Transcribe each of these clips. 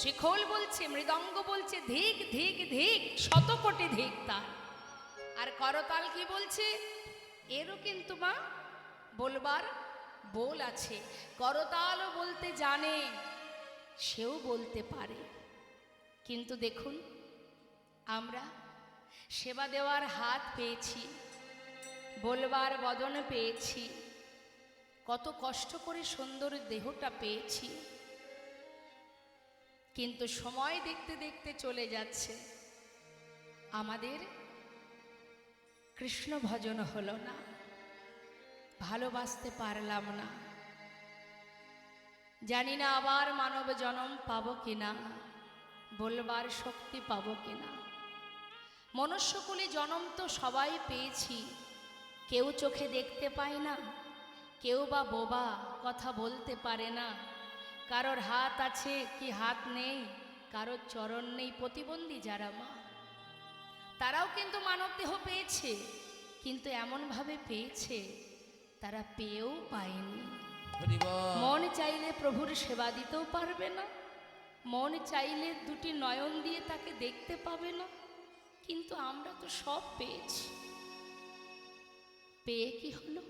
শিখল বলছে, মৃদঙ্গ বলছে ধিক ধিক ধিক, শত কোটি ধিক তার। আর করতাল কি বলছে? এরও কিন্তু মা বলবার বল আছে। করতালও বলতে জানে, সেও বলতে পারে। কিন্তু দেখুন, আমরা সেবা দেওয়ার হাত পেয়েছি, বলবার বদন পেয়েছি, কত কষ্ট করে সুন্দর দেহটা পেয়েছি, কিন্তু সময় দেখতে দেখতে চলে যাচ্ছে, আমাদের কৃষ্ণ ভজন হলো না, ভালোবাসতে পারলাম না। জানি না আবার মানব জন্ম পাবো কিনা, বলবার শক্তি পাবো কিনা। মনুষ্যকুলে জন্ম তো সবাই পেয়েছি, কেউ চোখে দেখতে পায় না, কেউ বা বোবা, কথা বলতে পারে না, কারোর হাত আছে কি হাত নেই, কারোর চরণ নেই। প্রতিবন্ধী যারা মা, তারাও কিন্তু মানব দেহ পেয়েছে, কিন্তু এমনভাবে পেয়েছে তারা পেয়েও পায়নি। মন চাইলে প্রভুর সেবা দিতেও পারবে না, মন চাইলে দুটি নয়ন দিয়ে তাকে দেখতে পাবে না। কিন্তু আমরা তো সব পেয়েছি, পেয়ে কি হলো?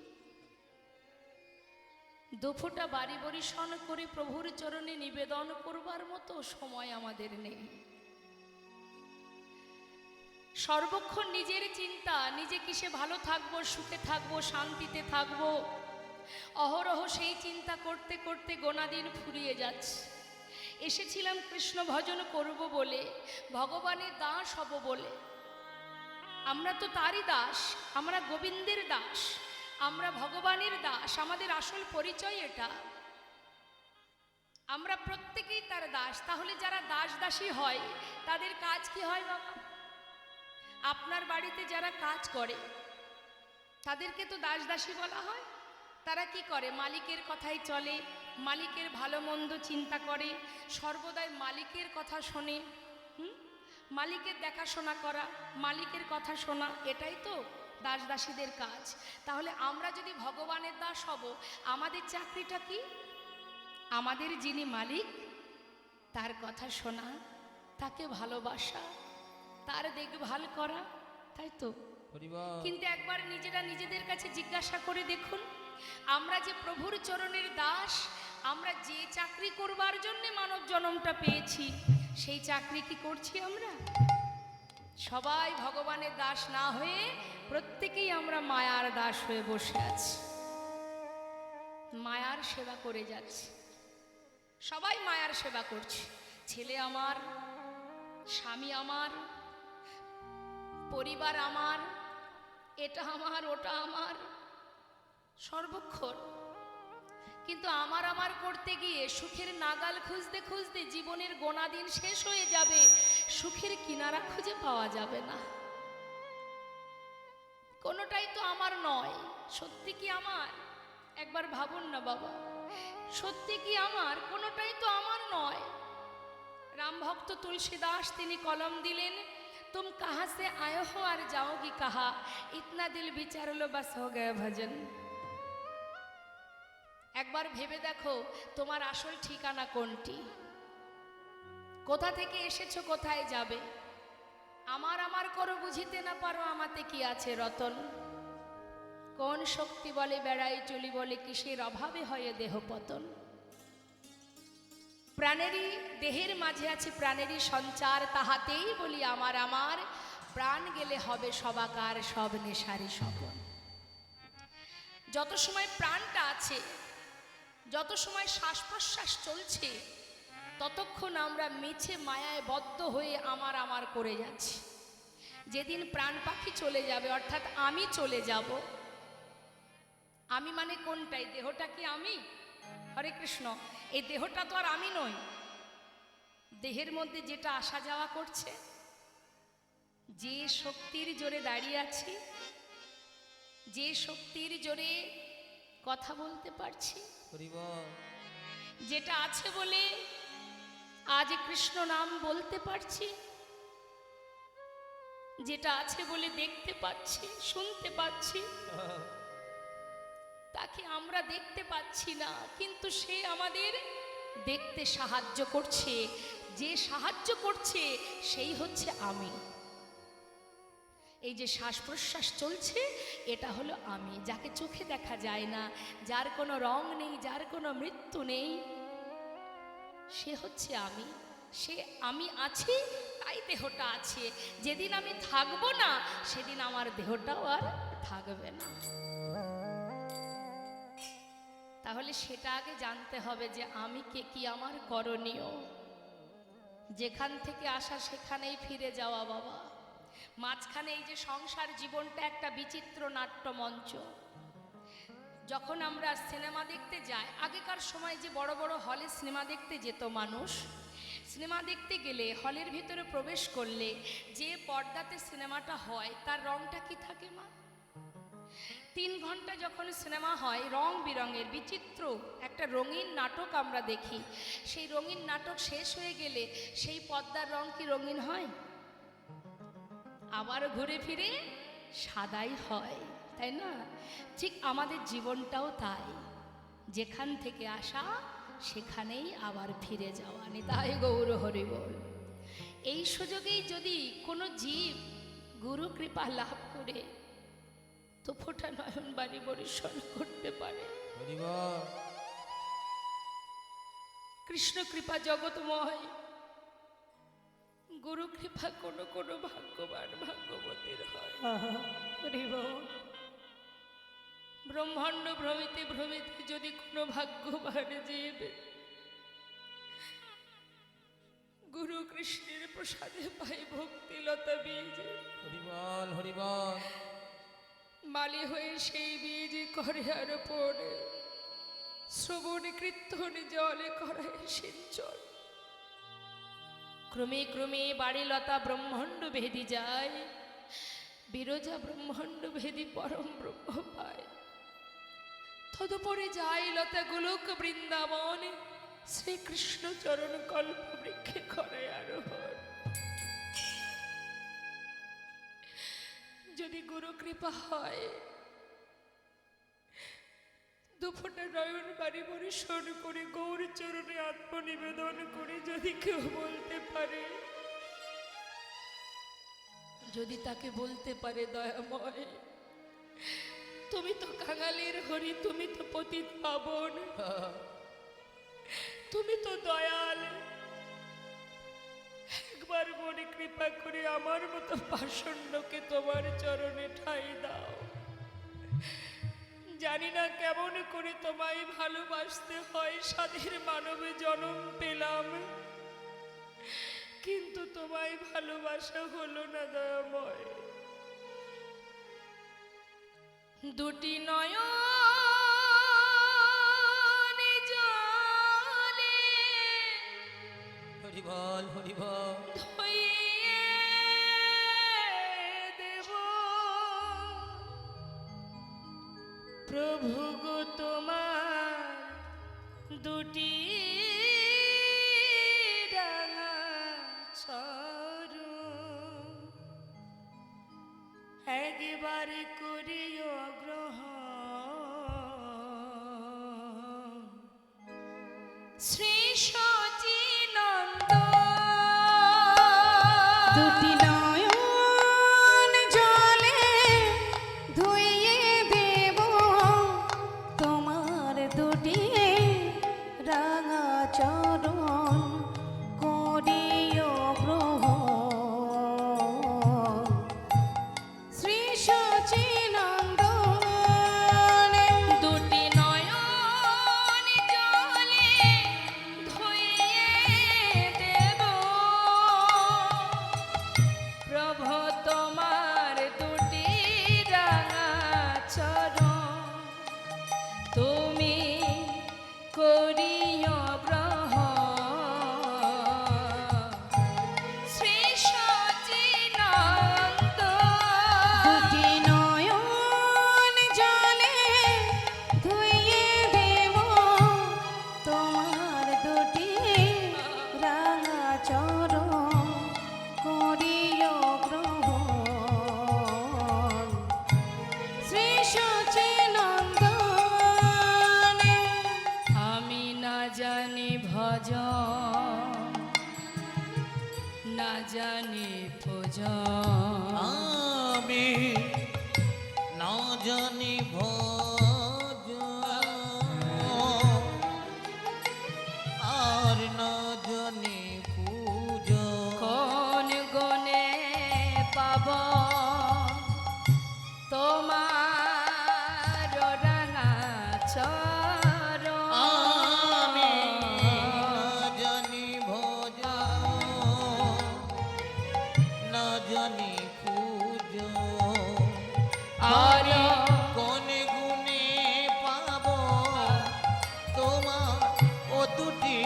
দুফোঁটা বাড়ি বরিশন করে প্রভুর চরণে নিবেদন করবার মতো সময় আমাদের নেই। সর্বক্ষণ নিজের চিন্তা, নিজে কিসে ভালো থাকবো, সুখে থাকবো, শান্তিতে থাকবো, অহরহ সেই চিন্তা করতে করতে গোনা দিন ফুরিয়ে যাচ্ছে। এসেছিলাম কৃষ্ণ ভজন করব বলে, ভগবানের দাস হব বলে। আমরা তো তারই দাস, আমরা গোবিন্দের দাস, আমরা ভগবানের দাস। আমাদের আসল পরিচয় এটা, আমরা প্রত্যেকেই তার দাস। তাহলে যারা দাস দাসী হয় তাদের কাজ কি হয় বাবা? আপনার বাড়িতে যারা কাজ করে তাদেরকে তো দাস দাসী বলা হয়। তারা কি করে? মালিকের কথাই চলে, মালিকের ভালো মন্দ চিন্তা করে, সর্বদাই মালিকের কথা শোনে। মালিকের দেখাশোনা করা, মালিকের কথা শোনা, এটাই তো দাস দাসীদের কাজ। তাহলে আমরা যদি ভগবানের দাস হব, আমাদের চাকরিটা কি? আমাদের যিনি মালিক তার কথা শোনা, তাকে ভালোবাসা, তার দেখভাল করা, তাই তো? কিন্তু একবার নিজেরা নিজেদের কাছে জিজ্ঞাসা করে দেখুন, আমরা যে প্রভুর চরণের দাস, আমরা যে চাকরি করবার জন্য মানব জন্মটা পেয়েছি, সেই চাকরি কি করছি আমরা? সবাই ভগবানের দাস না হয়ে প্রত্যেকেই আমরা মায়ার দাস হয়ে বসে আছি, মায়ার সেবা করে যাচ্ছি। সবাই মায়ার সেবা করছে। ছেলে আমার, স্বামী আমার, পরিবার আমার, এটা আমার, ওটা আমার, সর্বক্ষণ। কিন্তু আমার আমার করতে গিয়ে সুখের নাগাল খুঁজতে খুঁজতে জীবনের গোনা দিন শেষ হয়ে যাবে, সুখের কিনারা খুঁজে পাওয়া যাবে না। কোনোটাই তো আমার নয়। সত্যি কি আমার? একবার ভাবুন না বাবা, সত্যি কি আমার? কোনোটাই তো আমার নয়। রামভক্ত তুলসীদাস তিনি কলম দিলেন, তুম কাহা সে আয়ে হো আর যাওগি কাহা, ইতনা দিল বিচার লো বাস হো গয়া ভজন। একবার ভেবে দেখো তোমার আসল ঠিকানা কোনটি, কোথা থেকে এসেছো, কোথায় যাবে। আমার আমার করো বুঝিতে না পারো, আমাতে কি আছে রতন। কোন শক্তি বলে বেড়াই চলি, বলে কিসের অভাবে হয় দেহ পতন। প্রাণেরই দেহের মাঝে আছে প্রাণেরই সঞ্চার, তাহাতেই বলি আমার আমার, প্রাণ গেলে হবে সবাকার, সব নেশারি স্বপন। যত সময় প্রাণটা আছে, যত সময় শ্বাস প্রশ্বাস চলছে, ততক্ষণ আমরা মিছে মায়ায় বদ্ধ হয়ে আমার আমার করে যাচ্ছি। যেদিন প্রাণ পাখি চলে যাবে, অর্থাৎ আমি চলে যাব, আমি মানে কোনটাই? দেহটা কি আমি? হরে কৃষ্ণ, এই দেহটা তো আর আমি নই। দেহের মধ্যে যেটা আসা যাওয়া করছে, যে শক্তির জোরে দাঁড়িয়ে আছি, যে শক্তির জোরে কথা বলতে পারছি, যেটা আছে বলে আজ কৃষ্ণ নাম বলতে পারছি, যেটা আছে বলে দেখতে পাচ্ছি, শুনতে পাচ্ছি, তাকে আমরা দেখতে পাচ্ছি না, কিন্তু সে আমাদের দেখতে সাহায্য করছে, যে সাহায্য করছে সেই হচ্ছে আমি। এই যে শ্বাস প্রশ্বাস চলছে এটা হলো আমি, যাকে চোখে দেখা যায় না, যার কোনো রং নেই, যার কোনো মৃত্যু নেই, সে হচ্ছে আমি। সে আমি আছি তাই দেহটা আছে। যেদিন আমি থাকবো না সেদিন আমার দেহটাও আর থাকবে না। তাহলে সেটা আগে জানতে হবে যে আমি কে, কি আমার করণীয়। যেখান থেকে আসা সেখানেই ফিরে যাওয়া বাবা। মাঝখানে এই যে সংসার জীবনটা একটা বিচিত্র নাট্যমঞ্চ। যখন আমরা সিনেমা দেখতে যাই, আগেকার সময় যে বড় বড় হলে সিনেমা দেখতে যেত মানুষ, সিনেমা দেখতে গেলে হলের ভিতরে প্রবেশ করলে যে পর্দাতে সিনেমাটা হয় তার রংটা কি থাকে মা? 3 ঘন্টা যখন সিনেমা হয়, রং বিরঙের বিচিত্র একটা রঙিন নাটক আমরা দেখি। সেই রঙিন নাটক শেষ হয়ে গেলে সেই পর্দার রং কি রঙিন হয়? আবার ঘুরে ফিরে সাদাই হয়, তাই না? ঠিক আমাদের জীবনটাও তাই, যেখান থেকে আসা সেখানেই আবার ফিরে যাওয়া। নিতাই গৌর হরি বল। এই সুযোগেই যদি কোনো জীব গুরু কৃপা লাভ করে তো ফোঁটা নয়ন বাণী বরিশন করতে পারে। কৃষ্ণ কৃপা জগৎময়, গুরু কৃপা কোনো কোনো ভাগ্যবান ভাগ্যবতীর হয়। ব্রহ্মাণ্ড ভ্রমিতে ভ্রমিতে যদি কোনো ভাগ্যবান জীব গুরু কৃষ্ণের প্রসাদে পাই ভক্তিলতা বীজ, হরিবল হরিবল, মালি হয়ে সেই বীজ করে আর পড়ে শ্রবণ কীর্তন জলে করায় সিঞ্চন। ক্রমে ক্রমে বাড়ি লতা ব্রহ্মাণ্ড ভেদি যায়, বিরজা ব্রহ্মাণ্ড ভেদি পরম ব্রহ্ম পায়। তদুপরে যায় লতা গোলক বৃন্দাবন, শ্রীকৃষ্ণ চরণ কল্প বৃক্ষে করে আরোহণ। যদি গুরু কৃপা হয়, দুফোটা নয়ন বাড়ি বরিশন করে গৌর চরণে আত্মনিবেদন করে যদি কেউ বলতে পারে, যদি তাকে বলতে পারে দয়াময় তুমি তো কাঙালের হরি, তুমি তো পতিত পাবন, তুমি তো দয়াল, একবার মনে কৃপা করে আমার মতো পাষণ্ডকে তোমার চরণে ঠাঁই দাও। জানি না কেমন করে তোমায় ভালোবাসতে হয়, সাধের মানবে জন্ম পেলাম, কিন্তু তোমায় ভালোবাসা হলো না দয়াময়। দুটি নয়ন জলে হরিবল হরিবল, ধুইয়ে দেব প্রভু গো তোমার দুটি ডানা চরণ, একবার করিও গ্রহণ। শ্রী সচিনন্দ দুটি নয়ন জলে ধুইয়ে দেব তোমার দুটি রাঙা চরণ, করিও গ্রহণ। শ্রী সচিনন্দন দুটি নয়ন জলে ধুইয়ে দেব না জানি ভোজন আমি না জানি ভোজন আর না জানি পূজা কোন গনে পাব তোমার রাঙা চরণ আমি না জানি ভোজন না জানি পূজা আর কোন গুণে পাব তোমার ও দুটি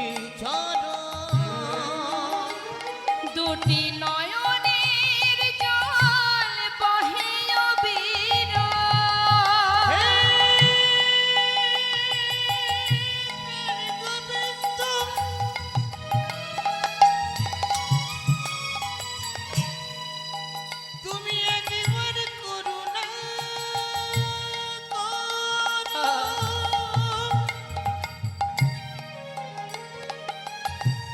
চরণ দুটি নয়নের জল বহে অবির তুমি একবার করুণা করো।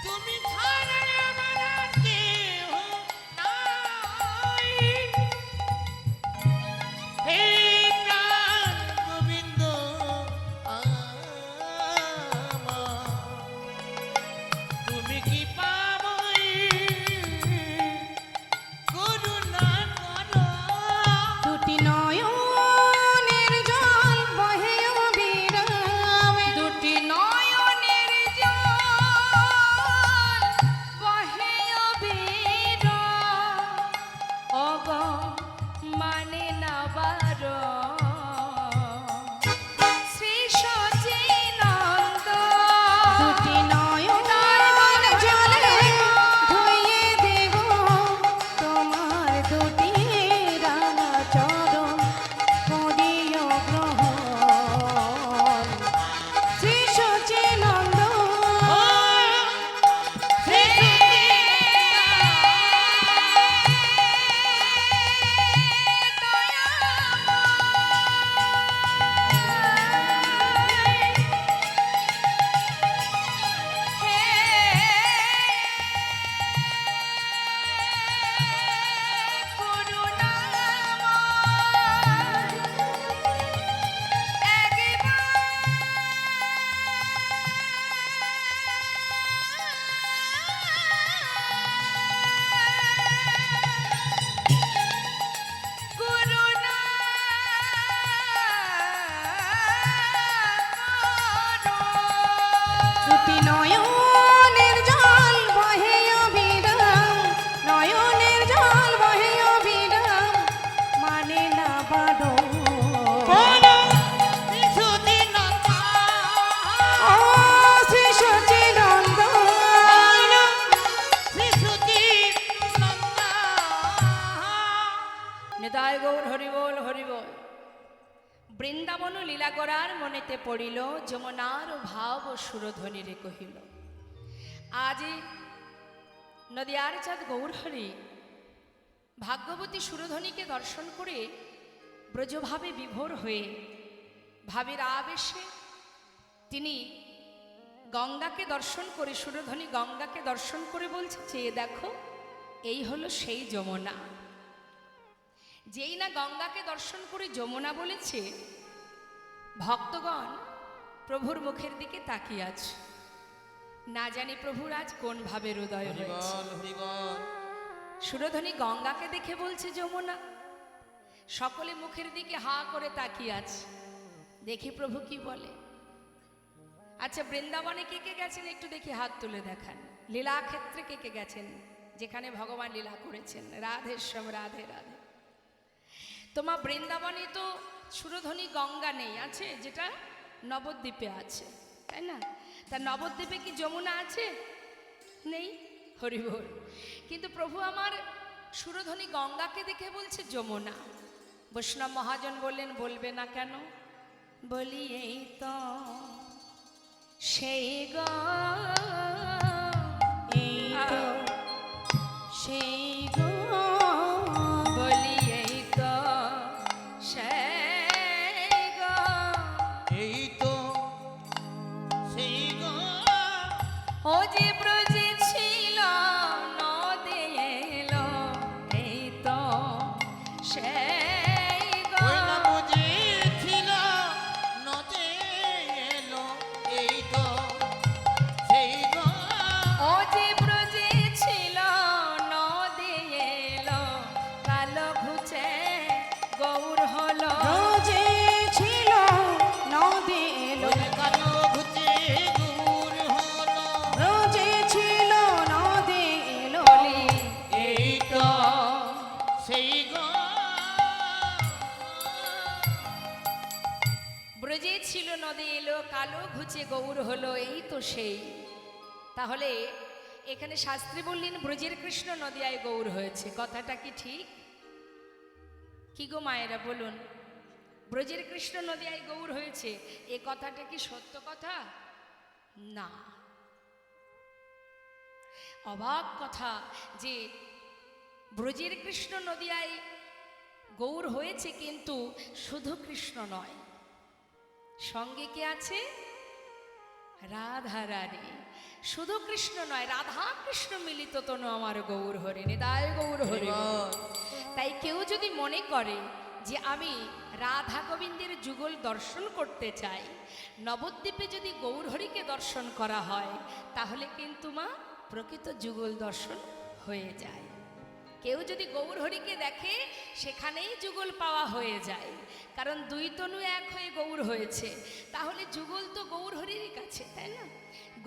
তুমি ছাড়া আমার আর কেহ নাই। হে প্রাণ গোবিন্দ আমার, তুমি কি পাবই করুণা করো। দুটি নয়নের জল বহে অবিরামে দুটি নয়নের জল বহে অবির অগ মানে না বার শ্রী সচিনন্দ দুটি নয়নের জলে ধুইয়ে দেব তোমার দুটি রাঙা চরণ করিও গ্রহণ শ্রী সচিনন্দ দুটি নয়নের জল বহে অবিরাম নয়নের জল বহে অবিরাম মানে না বারণ ও শ্রী সচিনন্দ নিতাই গৌর হরিবোল হরিবোল বৃন্দাবন লীলা করার মনেতে পড়িল যমুনার ভাব ও সুরধ্বনিরে কহিল আজি নদিয়ার চাঁদ গৌর হরি ভাগ্যবতী সুরধ্বনিকে দর্শন করে ব্রজভাবে বিভোর হয়ে ভাবের আবেশে তিনি গঙ্গাকে দর্শন করে সুরধ্বনি গঙ্গাকে দর্শন করে বলছে চেয়ে দেখো এই হলো সেই যমুনা যেই না গঙ্গাকে দর্শন করে যমুনা বলেছে ভক্তগণ প্রভুর মুখের দিকে তাকিয়ে আছে না জানি প্রভুর আজ কোন ভাবে হৃদয় হয়েছে হরিবল হরিবল সুরধ্বনি গঙ্গাকে দেখে বলছে যমুনা সকলে মুখের দিকে হা করে তাকিয়ে আছে দেখি প্রভু কি বলে আচ্ছা বৃন্দাবনে কে কে গেছেন একটু দেখি হাত তুলে দেখান লীলা ক্ষেত্রে কে কে গেছেন যেখানে ভগবান লীলা করেছেন রাধেশ্বর রাধে রাধে তোমার বৃন্দাবনে তো সুরধ্বনি গঙ্গা নেই আছে যেটা নবদ্বীপে আছে তাই না তা নবদ্বীপে কি যমুনা আছে নেই হরিবোল কিন্তু প্রভু আমার সুরধ্বনি গঙ্গাকে দেখে বলছে যমুনা বৈষ্ণব মহাজন বললেন বলবে না কেন বলি এই তো সেই এই তো সেই গো বলি এই তো সেই এই তো সেই গো ও যে ব্রজে ছিল নদে সেই। তাহলে এখানে শাস্ত্রী বললেন ব্রজের কৃষ্ণ নদিয়ায় গৌর হয়েছে, কথাটা কি ঠিক? কি গো মায়েরা বলুন, ব্রজের কৃষ্ণ নদিয়ায় গৌর হয়েছে, এ কথাটা কি সত্য কথা? না, অবাক কথা যে ব্রজের কৃষ্ণ নদিয়ায় গৌর হয়েছে, কিন্তু শুধু কৃষ্ণ নয়, সঙ্গে কে আছে? রাধা রানী। শুধু কৃষ্ণ নয়, রাধা কৃষ্ণ মিলিত তনু আমার গৌর হরে, নিতাই গৌর হরে। তাই কেউ যদি মনে করে যে আমি রাধা গোবিন্দের যুগল দর্শন করতে চাই, নবদ্বীপে যদি গৌরহরিকে দর্শন করা হয়, তাহলে কিন্তু মা প্রকৃত যুগল দর্শন হয়ে যায়। কেউ যদি গৌরহরিকে দেখে, সেখানেই যুগল পাওয়া হয়ে যায়, কারণ দুই তনু এক হয়ে গৌর হয়েছে, তাহলে যুগল তো গৌরহরির কাছে, তাই না?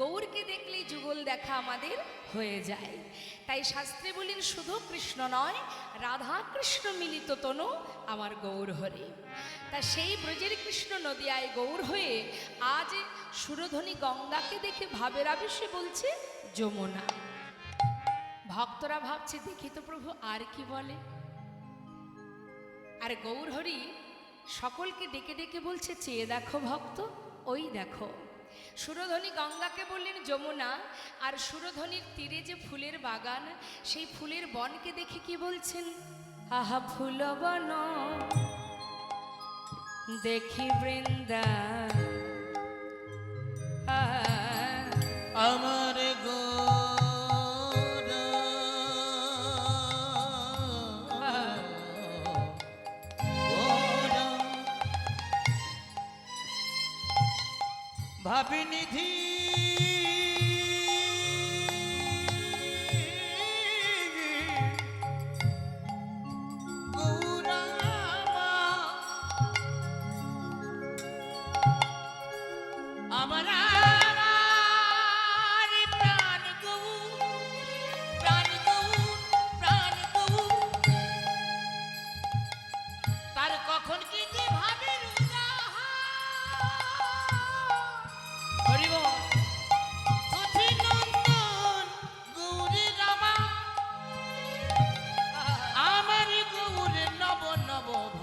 গৌরকে দেখলেই যুগল দেখা আমাদের হয়ে যায়। তাই শাস্ত্রে বলেন শুধু কৃষ্ণ নয়, রাধা কৃষ্ণ মিলিত তনু আমার গৌর হরি। তা সেই ব্রজের কৃষ্ণ নদিয়ায় গৌর হয়ে আজ সুরধ্বনি গঙ্গাকে দেখে ভাবের আবেশে বলছে যমুনা। ভক্তরা ভাবছে দেখি তো প্রভু আর কি বলে। আর গৌর হরি সকলকে ডেকে ডেকে বলছে চেয়ে দেখো ভক্ত, ওই দেখো। সুরধ্বনি গঙ্গাকে বললেন যমুনা, আর সুরধ্বনির তীরে যে ফুলের বাগান, সেই ফুলের বনকে দেখে কি বলছেন? আহা ফুল বন দেখি বৃন্দা আমার গৌর ভাবিনিধি আমার প্রাণ গৌর, প্রাণ গৌর, প্রাণ গৌর, তার কখন কি যে ভাবে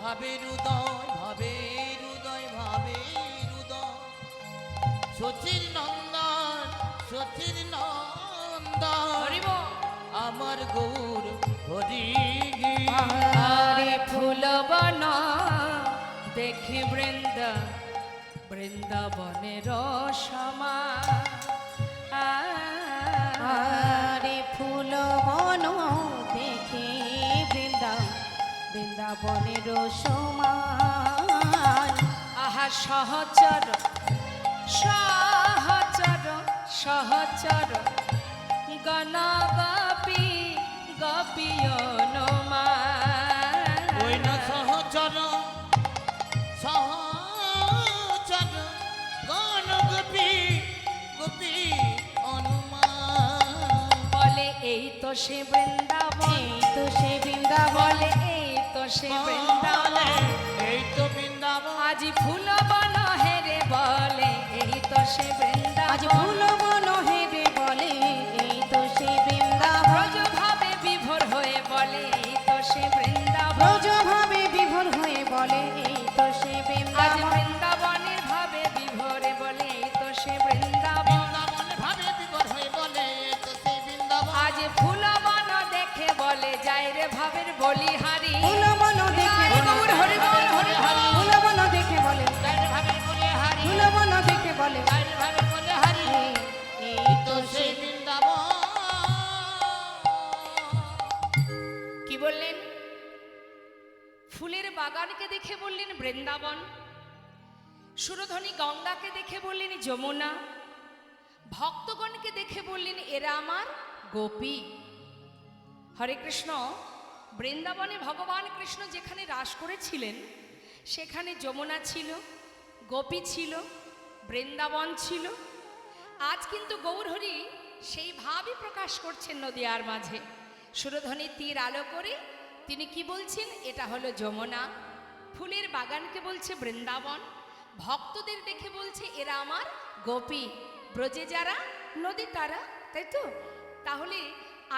ভাবের উদয়, ভাবের উদয়, ভাবের উদয়, সচির নন্দন, সচির নন্দন আমার গৌর হরি। আরে ফুল বন দেখি বৃন্দা, বৃন্দাবনের সমা। আরে ফুল বন দেখে বৃন্দাবনের সমান। আহা সহচর সহচর সহচর গণ গোপী গোপীয়নমা। ওই না সহচর সহচর গণ গোপী গোপী অনুমান। বলে এই তো সে বৃন্দাবন, এই তো সে বৃন্দাবন, বলে এই তো সে বৃন্দাবন, এই তো বৃন্দাবন। আজ ফুল বন হেরে বলে এই তো সে বৃন্দাবন। আজ ফুল বন হেরে বলে এই তো সে বৃন্দাবন। ব্রজ ভাবে বিভোর হয়ে বলে এই তো সে বৃন্দাবন। ব্রজ ভাবে বিভোর হয়ে বলে এই তো সে আজ বৃন্দাবন। বৃন্দাবনের ভাবে বিভোরে বলে এই তো সে বৃন্দাবন। বৃন্দাবন ভাবে বিভোর হয়ে বলে এই তো সেই বৃন্দাবন। আজ ফুল বন দেখে বলে যাই রে ভাবের বলিহারি। ফুল বন দেখে গৌর হরি বল হরি হরি। ফুল বন দেখে বলে, গায়ের ভাবে বলে হারি, ফুল বন দেখে বলে গায়ের ভাবে বলে হারি, এই তো সেই বৃন্দাবন। কি বললেন? ফুলের বাগানকে দেখে বললেন বৃন্দাবন, সুরধ্বনি গঙ্গাকে দেখে বললেন যমুনা, ভক্তগণকে দেখে বললেন এরা আমার গোপী। হরে কৃষ্ণ। বৃন্দাবনে ভগবান কৃষ্ণ যেখানে রাস করেছিলেন, সেখানে যমুনা ছিল, গোপী ছিল, বৃন্দাবন ছিল। আজ কিন্তু গৌরহরি সেই ভাবই প্রকাশ করছেন নদিয়ার মাঝে। সুরধ্বনি তীর আলো করে তিনি কি বলছেন? এটা হলো যমুনা। ফুলের বাগানকে বলছে বৃন্দাবন, ভক্তদের দেখে বলছে এরা আমার গোপী। ব্রজে যারা নদী তারা, তাই তো? তাহলে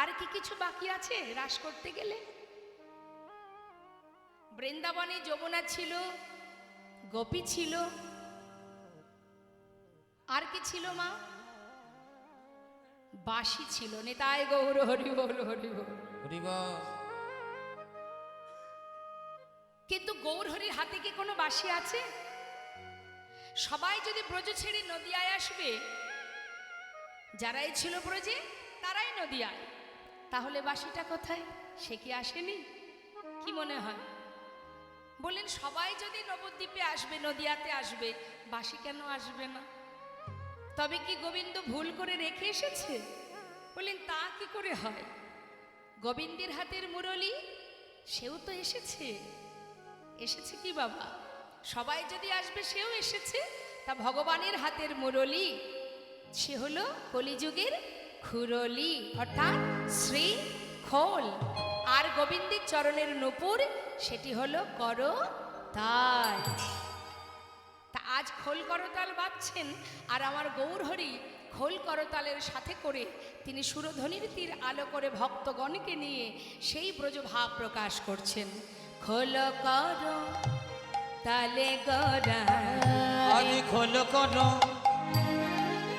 আর কি কিছু বাকি আছে রাস করতে গেলে? বৃন্দাবনে যমুনা ছিল, গোপী ছিল, আর কি ছিল মা? বাঁশি ছিল। নিতাই গৌর হরি বল হরি বল। কিন্তু গৌর হরির হাতে কি কোনো বাঁশি আছে? সবাই যদি ব্রজ ছেড়ে নদিয়ায় আসবে, যারাই ছিল ব্রজে তারাই নদিয়ায়, তাহলে বাঁশিটা কোথায়? সে কি আসেনি? কি মনে হয়? বললেন সবাই যদি নবদ্বীপে আসবে, নদিয়াতে আসবে, বাঁশি কেন আসবে না? তবে কি গোবিন্দ ভুল করে রেখে এসেছে? বললেন তা কি করে হয়? গোবিন্দের হাতের মুরলি সেও তো এসেছে। এসেছে কি বাবা? সবাই যদি আসবে সেও এসেছে। তা ভগবানের হাতের মুরলি সে হলো কলিযুগের খুরলি, অর্থাৎ শ্রী খোল। আর গোবিন্দের চরণের নূপুর সেটি হলো করতাল। তা আজ খোল করতাল বাজছেন, আর আমার গৌর হরি খোল করতালের সাথে করে তিনি সুরধ্বনির তীর আলো করে ভক্তগণকে নিয়ে সেই ব্রজভাব প্রকাশ করছেন। খোল কর তালে গড়া, আরে খোল করো,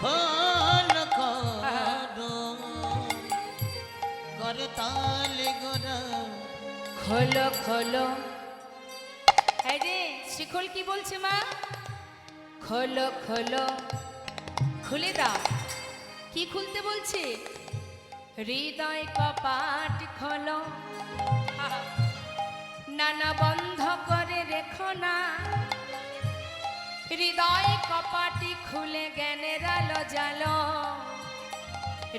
খোল করো, করতাল গোরা। খোলো খোলো। হ্যাঁ রে শ্রীখোল কি বলছে মা? খোলো খোলো, খুলে দাও। কি খুলতে বলছে? হৃদয় কপাট খোলো, নানা বন্ধ করে রেখো না। হৃদয় কপাটি খুলে জ্ঞানের আলো জ্বালো,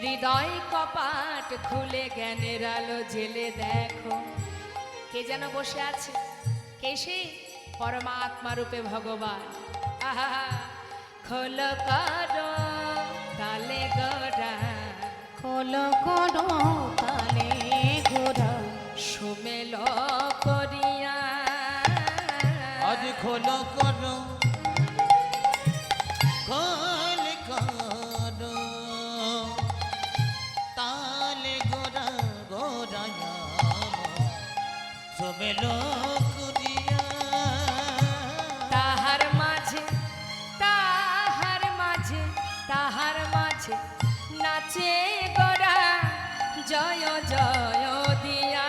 হৃদয় কপাট খুলে জ্ঞানের আলো জেলে দেখো। কে যেন বসে আছে? কে সে? পরমাত্মা রূপে ভগবান। আহা, খোল করো তালে গোরা, খোল করো তালে গোরা, সুমেল করিয়া। আজ খোল করো, খোল করো, তালে গোরা গোরায়া সুমেলো করিয়া। তাহার মাঝে তাহার মাঝে তাহার মাঝে নাচে গোরা জয় জয় দিয়া।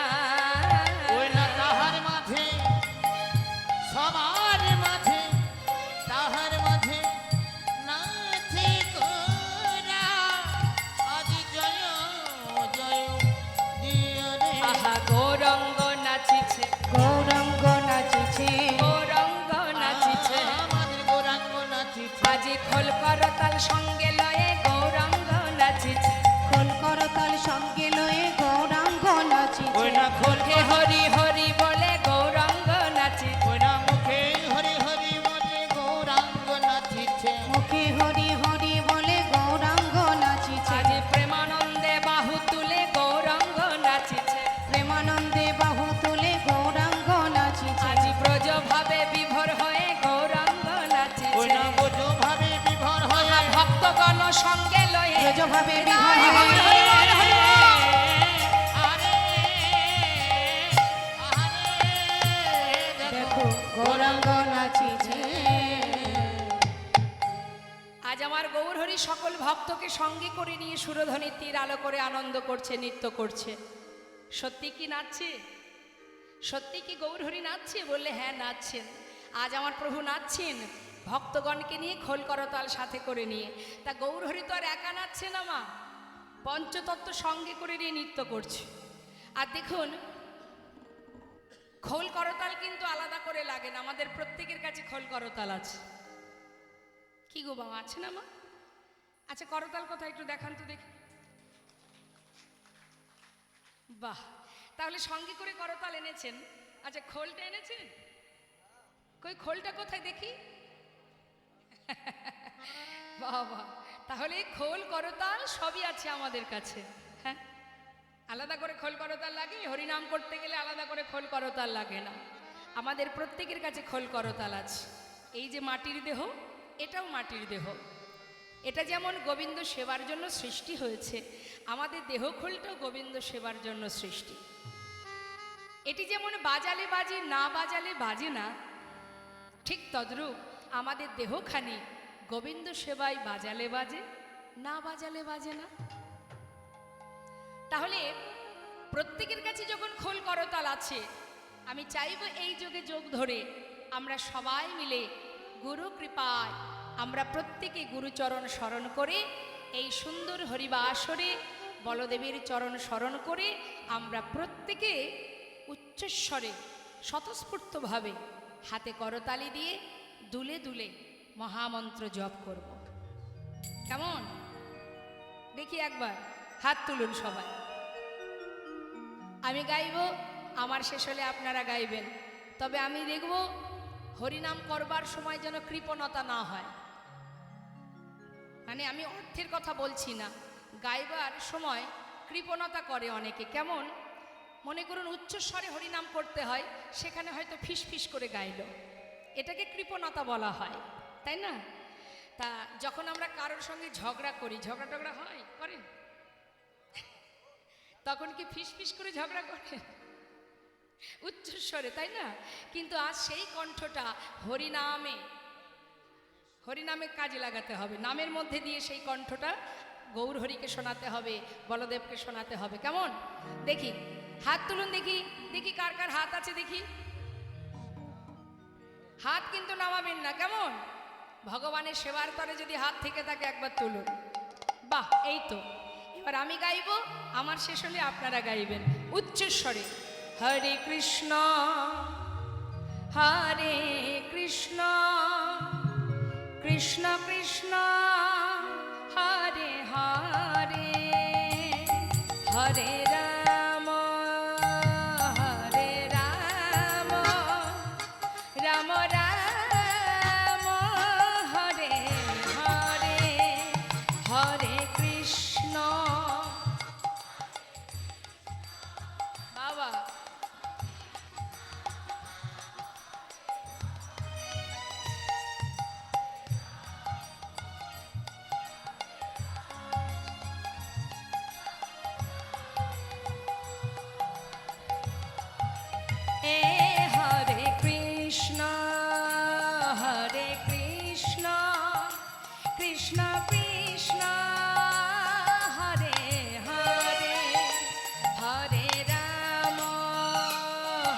ওই না তাহার মাঝে, সবার মাঝে, তাহার মাঝে নাচে গোরা। আজ জয় জয় দিয় রে। আহা গৌরঙ্গ নাচিছে, গৌরাঙ্গ নাচিছে, গৌরঙ্গ নাচিছে। আমাদের গৌরাঙ্গ নাচিছে। আজি খোল করতাল সঙ্গে লয়ে গৌরঙ্গ নাচিছে। খোল করতাল সঙ্গে লয়ে গৌরাঙ্গ নাচিছে। ওই না খোল হে হরি হরি বলে গৌরঙ্গ নাচিছে। ওই না মুখে হরি হরি বলে গৌরাঙ্গ নাচিছে। মুখে হরি হরি বলে গৌরাঙ্গ নাচিছে। আজি প্রেমানন্দে বাহু তুলে গৌরঙ্গ নাচিছে। প্রেমানন্দে বাহু তুলে গৌরাঙ্গ নাচিছে। আজি ব্রজ ভাবে বিভোর হয়ে গৌরঙ্গ ওই নাচিছে। না বোঝো ভাবে বিভোর হয়ে আহা ভক্তগণ সঙ্গে লয়ে ব্রজভাবে বিভোর হয়ে আরে দেখো গৌরাঙ্গ নাচিছে। আজ আমার গৌর হরি সকল ভক্তকে সঙ্গে করে নিয়ে সুরধ্বনির তীর আলো করে আনন্দ করছে, নৃত্য করছে। সত্যি কি নাচছে? সত্যি কি গৌর হরি নাচছে? বললে হ্যাঁ নাচছেন। আজ আমার প্রভু নাচছেন ভক্তগণকে নিয়ে, খোল করতাল সাথে করে নিয়ে। তা গৌর হরি তো আর একা নাচছে না মা, পঞ্চতত্ত্ব সঙ্গে করে নিয়ে নৃত্য করছে। আর দেখুন খোল করতাল কিন্তু আলাদা করে লাগে না, আমাদের প্রত্যেকের কাছে খোল করতাল আছে। কি গো বাবা, আছে না মা? আচ্ছা করতাল কোথায় একটু দেখান তো দেখি। বাহ, তাহলে সঙ্গে করে করতাল এনেছেন। আচ্ছা খোলটা এনেছেন? কই খোলটা কোথায় দেখি? বাবা, তাহলে খোল করতাল সবই আছে আমাদের কাছে। হ্যাঁ, আলাদা করে খোল করতাল লাগে? হরিনাম করতে গেলে আলাদা করে খোল করতাল লাগে না, আমাদের প্রত্যেকের কাছে খোল করতাল আছে। এই যে মাটির দেহ, এটাও মাটির দেহ। এটা যেমন গোবিন্দ সেবার জন্য সৃষ্টি হয়েছে, আমাদের দেহখোলটাও গোবিন্দ সেবার জন্য সৃষ্টি। এটি যেমন বাজালে বাজে, না বাজালে বাজে না, ঠিক তদ্রূপ আমাদের দেহখানি গোবিন্দ সেবায় বাজালে বাজে, না বাজালে বাজে না। তাহলে প্রত্যেকের কাছে যখন খোল করতাল আছে, আমি চাইব এই যুগে যোগ ধরে আমরা সবাই মিলে গুরু কৃপায় আমরা প্রত্যেকে গুরুচরণ স্মরণ করে এই সুন্দর হরিবাসরে বলদেবীর চরণ স্মরণ করে আমরা প্রত্যেকে উচ্চস্বরে স্বতঃস্ফূর্তভাবে হাতে করতালি দিয়ে দুলে দুলে মহামন্ত্র জপ করব। কেমন? দেখি একবার হাত তুলুন সবাই। আমি গাইব, আমার শেষ হলে আপনারা গাইবেন। তবে আমি দেখব হরিনাম করবার সময় যেন কৃপণতা না হয়। মানে আমি অর্থের কথা বলছি না, গাইবার সময় কৃপণতা করে অনেকে। কেমন? মনে করুন উচ্চস্বরে হরিনাম করতে হয়, সেখানে হয়তো ফিস ফিস করে গাইল, এটাকে কৃপণতা বলা হয়, তাই না? তা যখন আমরা কারোর সঙ্গে ঝগড়া করি, ঝগড়া টগড়া হয়, করেন? তখন কি ফিস ফিস করে ঝগড়া করেন? উচ্চস্বরে, তাই না? কিন্তু আজ সেই কণ্ঠটা হরিনামে হরিনামে কাজে লাগাতে হবে। নামের মধ্যে দিয়ে সেই কণ্ঠটা গৌর হরিকে শোনাতে হবে, বলদেবকে শোনাতে হবে। কেমন? দেখি হাত তুলুন, দেখি দেখি কার কার হাত আছে দেখি। হাত কিন্তু নামাবেন না, কেমন? ভগবানের সেবার তরে যদি হাত থেকে থাকে একবার তুলুন। বাহ, এই তো। এবার আমি গাইব, আমার শেষ হলে আপনারা গাইবেন উচ্চস্বরে। হরে কৃষ্ণ হরে কৃষ্ণ কৃষ্ণ কৃষ্ণ হরে হরে, হরে রাম হরে রাম, রাম রাম হরে হরে, হরে কৃষ্ণ। বাবা, হরে কৃষ্ণ হরে কৃষ্ণ কৃষ্ণ কৃষ্ণ হরে হরে, হরে রাম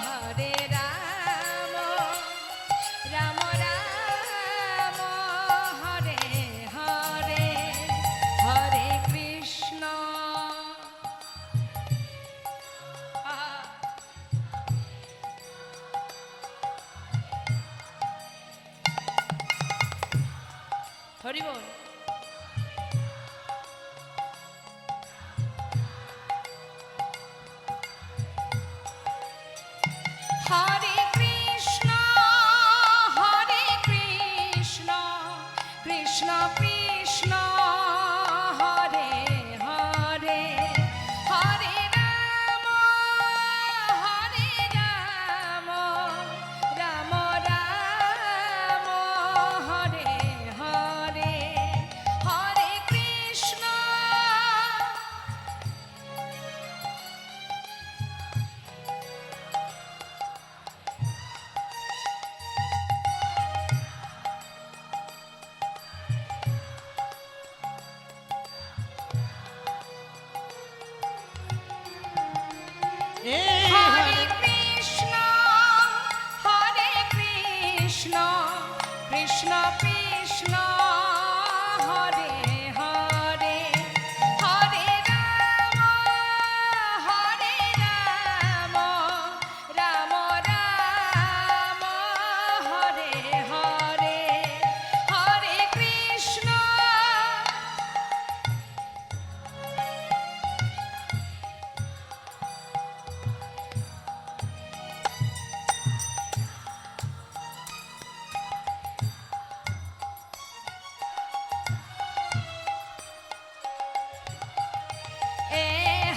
হরে রাম, রাম রাম হরে হরে, হরে কৃষ্ণ। হরি বল। হরে কৃষ্ণ হরে কৃষ্ণ কৃষ্ণ কৃষ্ণ হরে হরে, হরে রাম হরে রাম, রাম রাম হরে হরে, হরে কৃষ্ণ। হরে কৃষ্ণ হরে কৃষ্ণ কৃষ্ণ কৃষ্ণ হরে হরে, হরে রাম হরে রাম, রাম রাম হরে হরে, হরে কৃষ্ণ।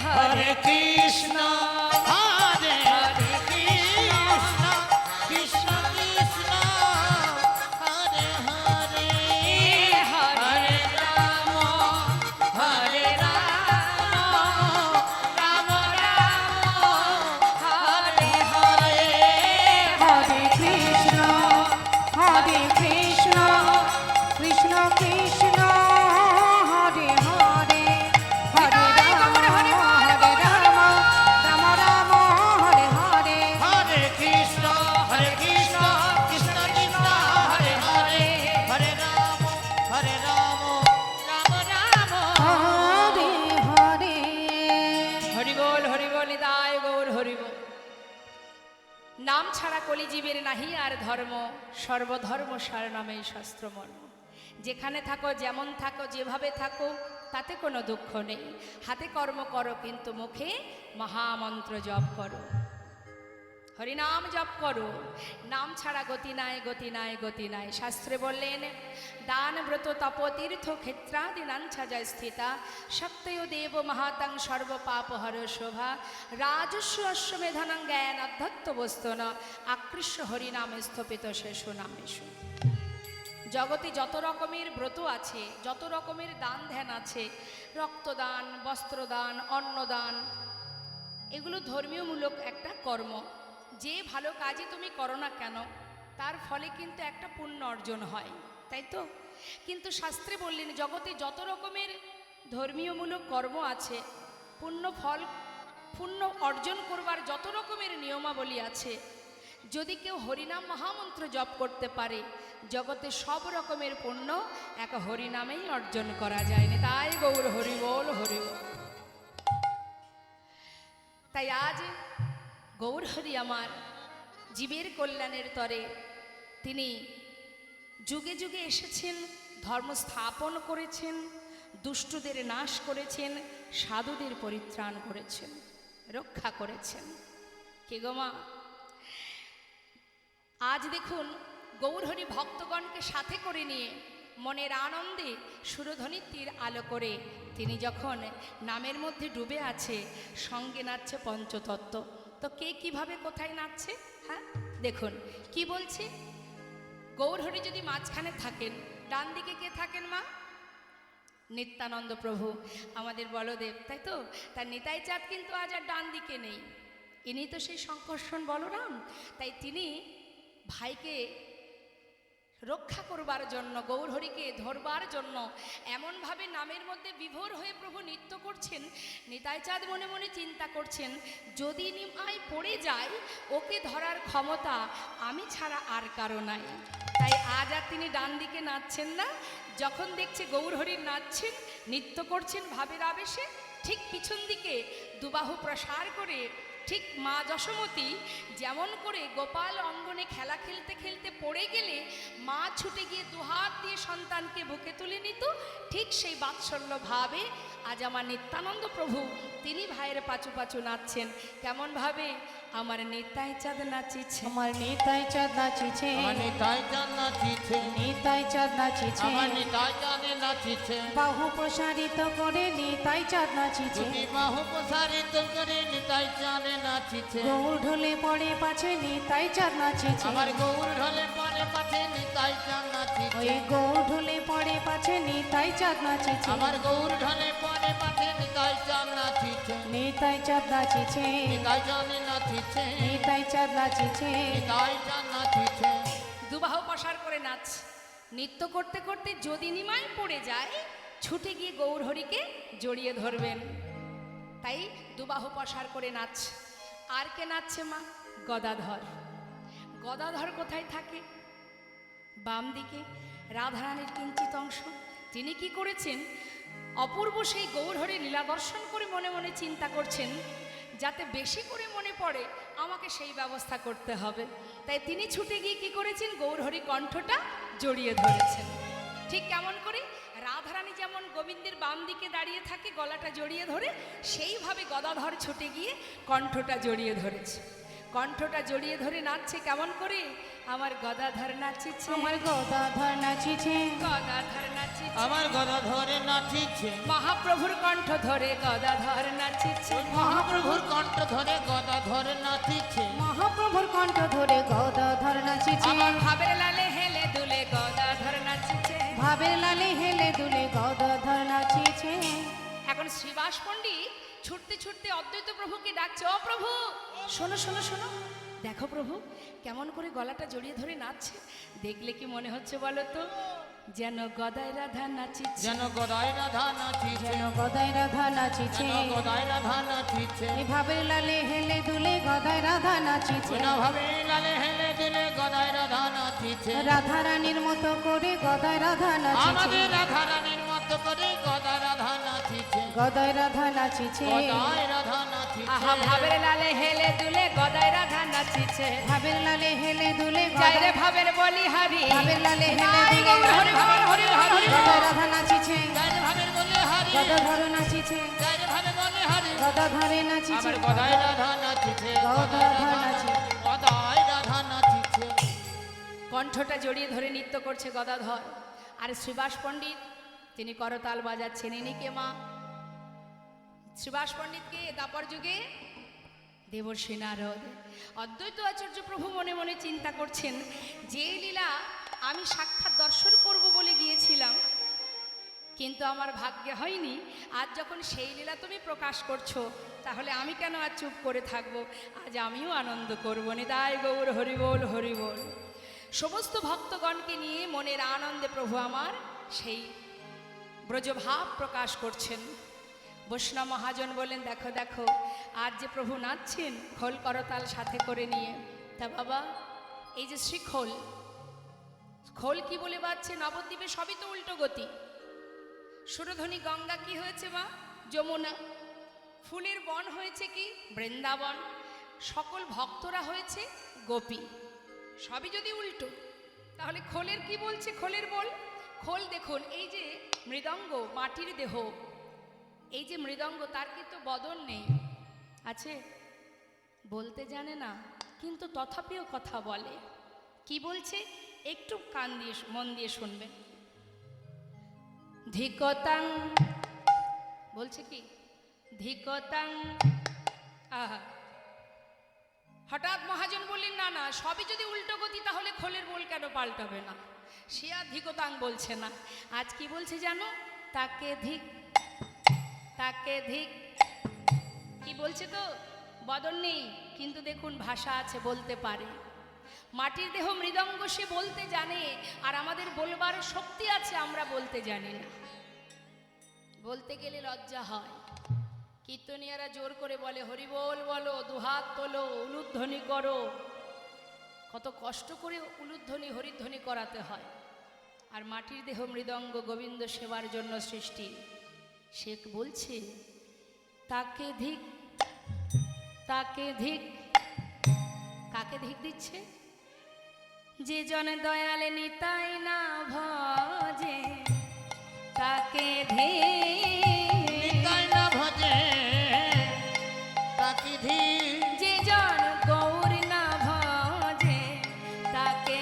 হরে কৃষ্ণ হরে হরে কৃষ্ণ কৃষ্ণ কৃষ্ণ হরে হরে, হরে রাম হরিবল নিতাই গৌর হরিবল। নাম ছাড়া কলিজীবের নাহি আর ধর্ম, সর্বধর্ম সার নামে শাস্ত্র মর্ম। যেখানে থাকো, যেমন থাকো, যেভাবে থাকো, তাতে কোনো দুঃখ নেই। হাতে কর্ম করো, কিন্তু মুখে মহামন্ত্র জপ করো, হরিনাম জপ করো। নাম ছাড়া গতি নাই, গতি নাই, গতি নাই। শাস্ত্রে বললেন, দান ব্রত তপ তীর্থ ক্ষেত্রাদি নাঞ্ছা জয় স্থিতা, সত্যয় দেব মহাতাং সর্ব পাপ হর শোভা, রাজস্ব অশ্বমেধনাং জ্ঞান অধ্যত্ত বস্তন, আকৃষ্ট হরিনামে স্থপিত শেষ নামেশু। জগতে যত রকমের ব্রত আছে, যত রকমের দান ধ্যান আছে, রক্তদান, বস্ত্রদান, অন্নদান, এগুলো ধর্মীয়মূলক একটা কর্ম। যে ভালো কাজই তুমি করো না কেন, তার ফলে কিন্তু একটা পুণ্য অর্জন হয়, তাই তো? কিন্তু শাস্ত্রে বললেন, জগতে যত রকমের ধর্মীয়মূলক কর্ম আছে, পুণ্য অর্জন করবার যত রকমের নিয়মাবলী আছে, যদি কেউ হরিনাম মহামন্ত্র জপ করতে পারে, জগতে সব রকমের পুণ্য এক হরিনামেই অর্জন করা যায় না। তাই গৌর হরিবল হরিবল। তাই আজ গৌর হরি আমার জীবের কল্যাণের তরে তিনি যুগে যুগে এসেছেন, ধর্ম স্থাপন করেছেন, দুষ্টদের নাশ করেছেন, সাধুদের পরিত্রাণ করেছেন, রক্ষা করেছেন। কে গো মা? আজ দেখুন, গৌরহরি ভক্তগণকে সাথে করে নিয়ে মনের আনন্দে সুরধ্বনির আলো করে তিনি যখন নামের মধ্যে ডুবে আছে, সঙ্গে নাচছে পঞ্চতত্ত্ব। তো কে কিভাবে কোথায় নাচছে? হ্যাঁ দেখুন কি বলছে। গৌরহরি যদি মাঝখানে থাকেন, ডান দিকে কে থাকেন মা? নিত্যানন্দ প্রভু, আমাদের বলদেব, তাই তো? তার নিতাই চাঁদ কিন্তু আজ আর ডান দিকে নেই, ইনি তো সেই সংকর্ষণ বলরাম। তাই তিনি ভাইকে রক্ষা করবার জন্য, গৌরহরিকে ধরবার জন্য এমনভাবে নামের মধ্যে বিভোর হয়ে প্রভু নৃত্য করছেন। নিতাই চাঁদ মনে মনে চিন্তা করছেন, যদি নিমাই পড়ে যায়, ওকে ধরার ক্ষমতা আমি ছাড়া আর কারো নাই। তাই আজ আর তিনি ডান দিকে নাচছেন না। যখন দেখছে গৌরহরি নাচছেন, নৃত্য করছেন ভাবের আবেশে, ঠিক পিছন দিকে দুবাহু প্রসার করে, ঠিক মা যশোমতী যেমন করে গোপাল অঙ্গনে খেলা খেলতে খেলতে পড়ে গেলে মা ছুটে গিয়ে দুহাত দিয়ে সন্তানকে বুকে তুলে নিত, ঠিক সেই বাৎসল্য ভাবে আজ আমার নিত্যানন্দ প্রভু তিনি ভাইয়ের পাচু পাচু নাচছেন। কেমন ভাবে? আমার নিতাই চাঁদ নাচিছে, আমার নিতাই চাঁদ নাচিছে, আমার নিতাই চাঁদ নাচিছে, নিতাই চাঁদ নাচিছে, আমার নিতাই চাঁদে নাচিছে, বাহু প্রসারিত করে নিতাই চাঁদ নাচিছে, দুটি বাহু প্রসারিত করে নিতাই চাঁদে নাচিছে, গৌর ঢলে পড়ে পাছে নিতাই চাঁদ নাচিছে, আমার গৌর ঢলে পরে পাঠে নিতাই চাঁদ নাচিছে, ওই গৌর ঢলে পড়ে পাছে নিতাই চাঁদ নাচিছে, আমার গৌর ঢলে পরে পাঠে নিতাই চাঁদ নাচিছে, নিতাই চাঁদ নাচিছে, নিতাই চাঁদে নাচিছে, নিতাই চাঁদ নাচিছে। নিতাই চাঁদ নাচিছে। দুবাহু প্রসার করে নাচ। নৃত্য করতে করতে যদি নিমাই পড়ে যায়, ছুটে গিয়ে গৌরহরিকে জড়িয়ে ধরবেন। তাই দুবাহু প্রসার করে নাচ। আর কে নাচছে মা? গদাধর। গদাধর কোথায় থাকে? বাম দিকে রাধারানীর কিঞ্চিত অংশ। তিনি কি করেছেন? অপূর্ব সেই গৌরহরি লীলা দর্শন করে মনে মনে চিন্তা করছেন, যাতে বেশি করে মনে পড়ে আমাকে সেই ব্যবস্থা করতে হবে। তাই তিনি ছুটে গিয়ে কি করেছেন? গৌরহরি কণ্ঠটা জড়িয়ে ধরেছেন। ঠিক কেমন করে? রাধারানী যেমন গোবিন্দের বাম দিকে দাঁড়িয়ে থাকে গলাটা জড়িয়ে ধরে, সেইভাবে গদাধর ছুটে গিয়ে কণ্ঠটা জড়িয়ে ধরেছে। কণ্ঠটা জড়িয়ে ধরে নাচছে কেমন করে? আমার গদাধর নাচিছে, আমার গদাধর নাচিছে, গদাধর নাচিছে, আমার গদা ধরে নাচিছে, মহাপ্রভুর কণ্ঠ ধরে গদাধর নাচিছে, মহাপ্রভুর কণ্ঠ ধরে গদা ধরে নাচিছে, মহাপ্রভুর কণ্ঠ ধরে গদাধর নাচিছে, আমার ভাবের লালে হেলে দুলে গদাধর নাচিছে, ভাবের লালে হেলে দুলে গদাধর নাচিছে। এখন শ্রীবাস পণ্ডিত ছুটতে ছুটতে অদ্বৈত প্রভুকে ডাকছে, ও প্রভু শোনো শোনো শোনো, দেখো প্রভু কেমন করে গলাটা জড়িয়ে ধরে নাচছে। দেখলে কি মনে হচ্ছে বলো তো? যেন গদাই রাধা নাচিছে, যেন গদাই রাধা নাচিছে, যেন গদাই রাধা নাচিছে, যেন গদাই রাধা নাচিছে, এই ভাবের লালে হেলে দুলে গদাই রাধা নাচিছে, ভাবে লালে হেলে দিলে গদাই রাধা নাচিছে, রাধা রানীর মতো করে গদাই রাধা নাচিছে, আমাদের রাধা রানীর মতো করে গদা রাধা নাচিছে, গদাই রাধা নাচিছে, গদাই রাধা নাচিছে। আহা ভাবের লালে হেলে দুলে গদায় রাধা নাচিছে ভাবের লালে হেলে দুলে যাই রে গদায় ভাবের বলি হারি ভাবের লালে হেলে আই দুলে গৌর হরি বল হরি হরি বল। গদায় রাধা নাচিছে গায়ে ভাবের বলে হারি গদাধর নাচিছে গায়ে ভাবে বলে হারি গদাধরে নাচিছে আমার গদাই রাধা নাচিছে গদাধর নাচিছে গদাই রাধা নাচিছে কণ্ঠটা জড়িয়ে ধরে নৃত্য করছে গদাধর আর শ্রীবাস পণ্ডিত তিনি করতাল বাজাচ্ছেন ইনি কে মা শ্রীবাস পণ্ডিতকে দাপর যুগে দেবর্ষী নারদ অদ্বৈত আচার্য প্রভু মনে মনে চিন্তা করছেন যে লীলা আমি সাক্ষাৎ দর্শন করব বলে গিয়েছিলাম কিন্তু আমার ভাগ্যে হয়নি আজ যখন সেই লীলা তুমি প্রকাশ করছো তাহলে আমি কেন আর চুপ করে থাকবো আজ আমিও আনন্দ করবো নিতাই গৌর হরিবোল হরিবোল সমস্ত ভক্তগণকে নিয়ে মনের আনন্দে প্রভু আমার সেই ব্রজভাব প্রকাশ করছেন বৈষ্ণব মহাজন বলেন দেখো দেখো আজ যে প্রভু নাচছেন খোল করতাল সাথে করে নিয়ে তা বাবা এই যে শ্রীখোল খোল কি বলে বাজছে নবদ্বীপে সবই তো উল্টো গতি সুরধ্বনি গঙ্গা কি হয়েছে মা যমুনা ফুলের বন হয়েছে কি বৃন্দাবন সকল ভক্তরা হয়েছে গোপী সবই যদি উল্টো তাহলে খোলের কি বলছে খোলের বল খোল দেখুন এই যে মৃদঙ্গ মাটির দেহ এই যে মৃদঙ্গ তার কিন্তু বদন নেই আছে বলতে জানে না কিন্তু তথাপিও কথা বলে কি বলছে একটু কান দিয়ে মন দিয়ে শুনবেন ধিকতাং বলছে কি ধিকতাং আহা হঠাৎ মহাজন বললেন না না সবই যদি উল্টো গতি তাহলে খোলের বল কেন পাল্টাবে না সে আর ধিকতাং বলছে না আজ কি বলছে জানো তাকে ধিক কি বলছে তো বদন নেই কিন্তু দেখুন ভাষা আছে বলতে পারে মাটির দেহ মৃদঙ্গ সে বলতে জানে আর আমাদের বলবার শক্তি আছে আমরা বলতে জানি না বলতে গেলে লজ্জা হয় কীর্তনিয়ারা জোর করে বলে হরিবোল বলো দুহাত তোলো উলুধ্বনি করো কত কষ্ট করে উলুধ্বনি হরিধ্বনি করাতে হয় আর মাটির দেহ মৃদঙ্গ গোবিন্দ সেবার জন্য সৃষ্টি সে বলছে তাকে ধিক কাকে ধিক দিচ্ছে যে জন দয়ালে নিতাই না ভজে তাকে নিতাই না ভজে তাকে ধিক যে জন গৌর না ভজে তাকে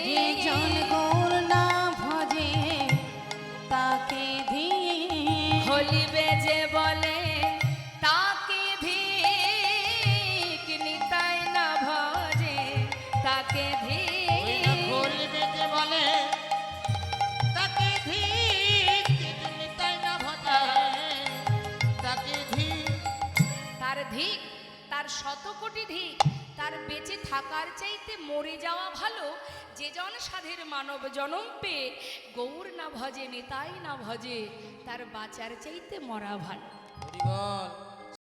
যে জন গৌর না ভজে তাকে হোলি বেজে বলে তাকে ধিক নিতাই না ভজে তাকে খোল বেজে বলে তাকে ধিক নিতাই না ভজে তাকে ধিক তার ধিক তার শত কোটি ধিক তার বেঁচে থাকার চাইতে মরে যাওয়া ভালো যে জন সাধের মানব জনম পেয়ে গৌর না ভজে নিতাই না ভজে তার বাঁচার চাইতে মরা ভালো হরি বল